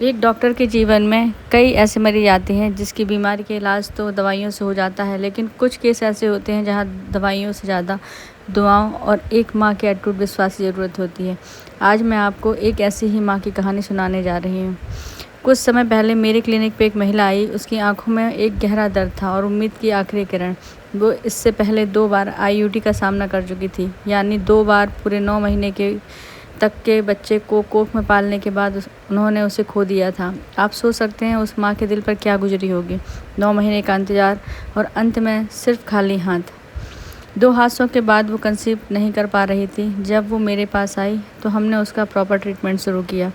एक डॉक्टर के जीवन में कई ऐसे मरीज आते हैं जिसकी बीमारी के इलाज तो दवाइयों से हो जाता है, लेकिन कुछ केस ऐसे होते हैं जहां दवाइयों से ज़्यादा दुआओं और एक माँ के अटूट विश्वास की ज़रूरत होती है। आज मैं आपको एक ऐसी ही माँ की कहानी सुनाने जा रही हूँ। कुछ समय पहले मेरे क्लिनिक पे एक महिला आई। उसकी आंखों में एक गहरा दर्द था और उम्मीद की आखिरी किरण। वो इससे पहले 2 बार आईयूडी का सामना कर चुकी थी, यानी 2 बार पूरे 9 महीने तक के बच्चे को कोख में पालने के बाद उन्होंने उसे खो दिया था। आप सोच सकते हैं उस माँ के दिल पर क्या गुजरी होगी। 9 महीने का इंतज़ार और अंत में सिर्फ खाली हाथ। 2 हादसों के बाद वो कंसीव नहीं कर पा रही थी। जब वो मेरे पास आई तो हमने उसका प्रॉपर ट्रीटमेंट शुरू किया।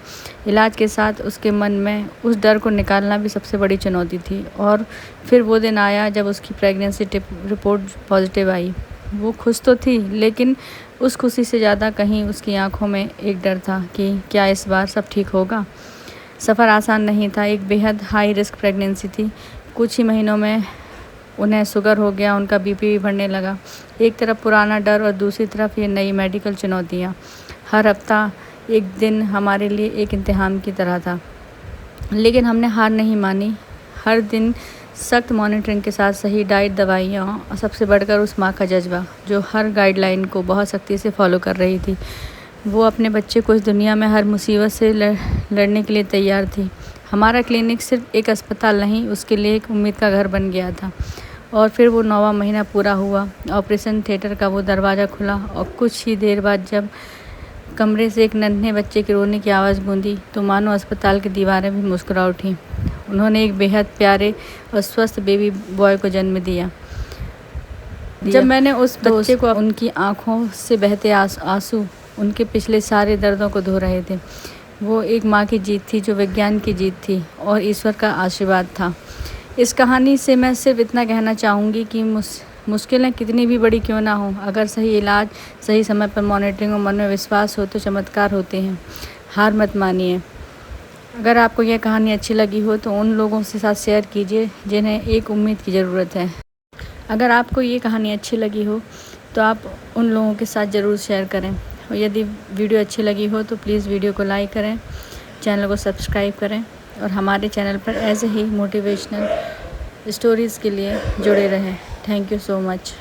इलाज के साथ उसके मन में उस डर को निकालना भी सबसे बड़ी चुनौती थी। और फिर वो दिन आया जब उसकी प्रेगनेंसी रिपोर्ट पॉजिटिव आई। वो खुश तो थी, लेकिन उस खुशी से ज़्यादा कहीं उसकी आंखों में एक डर था कि क्या इस बार सब ठीक होगा। सफ़र आसान नहीं था। एक बेहद हाई रिस्क प्रेगनेंसी थी। कुछ ही महीनों में उन्हें शुगर हो गया, उनका बीपी भी बढ़ने लगा। एक तरफ पुराना डर और दूसरी तरफ ये नई मेडिकल चुनौतियाँ। हर हफ्ता एक दिन हमारे लिए एक इम्तिहान की तरह था, लेकिन हमने हार नहीं मानी। हर दिन सख्त मॉनिटरिंग के साथ सही डाइट, दवाइयाँ और सबसे बढ़कर उस माँ का जज्बा जो हर गाइडलाइन को बहुत सख्ती से फॉलो कर रही थी। वो अपने बच्चे को इस दुनिया में हर मुसीबत से लड़ने के लिए तैयार थी। हमारा क्लिनिक सिर्फ एक अस्पताल नहीं, उसके लिए एक उम्मीद का घर बन गया था। और फिर वो 9वां महीना पूरा हुआ। ऑपरेशन थिएटर का वो दरवाज़ा खुला और कुछ ही देर बाद जब कमरे से एक नन्हे बच्चे के रोने की आवाज़ गूंजी तो मानो अस्पताल की दीवारें भी मुस्कुरा उठीं। उन्होंने एक बेहद प्यारे और स्वस्थ बेबी बॉय को जन्म दिया। जब मैंने उस बच्चे को, उनकी आंखों से बहते आंसू उनके पिछले सारे दर्दों को धो रहे थे। वो एक माँ की जीत थी, जो विज्ञान की जीत थी और ईश्वर का आशीर्वाद था। इस कहानी से मैं सिर्फ इतना कहना चाहूँगी कि मुश्किलें कितनी भी बड़ी क्यों ना हो, अगर सही इलाज, सही समय पर मॉनिटरिंग और मन में विश्वास हो तो चमत्कार होते हैं। हार मत मानिए। अगर आपको यह कहानी अच्छी लगी हो तो उन लोगों के साथ शेयर कीजिए जिन्हें एक उम्मीद की ज़रूरत है। अगर आपको ये कहानी अच्छी लगी हो तो आप उन लोगों के साथ ज़रूर शेयर करें। और यदि वीडियो अच्छी लगी हो तो प्लीज़ वीडियो को लाइक करें, चैनल को सब्सक्राइब करें और हमारे चैनल पर ऐसे ही मोटिवेशनल स्टोरीज़ के लिए जुड़े रहें। Thank you so much.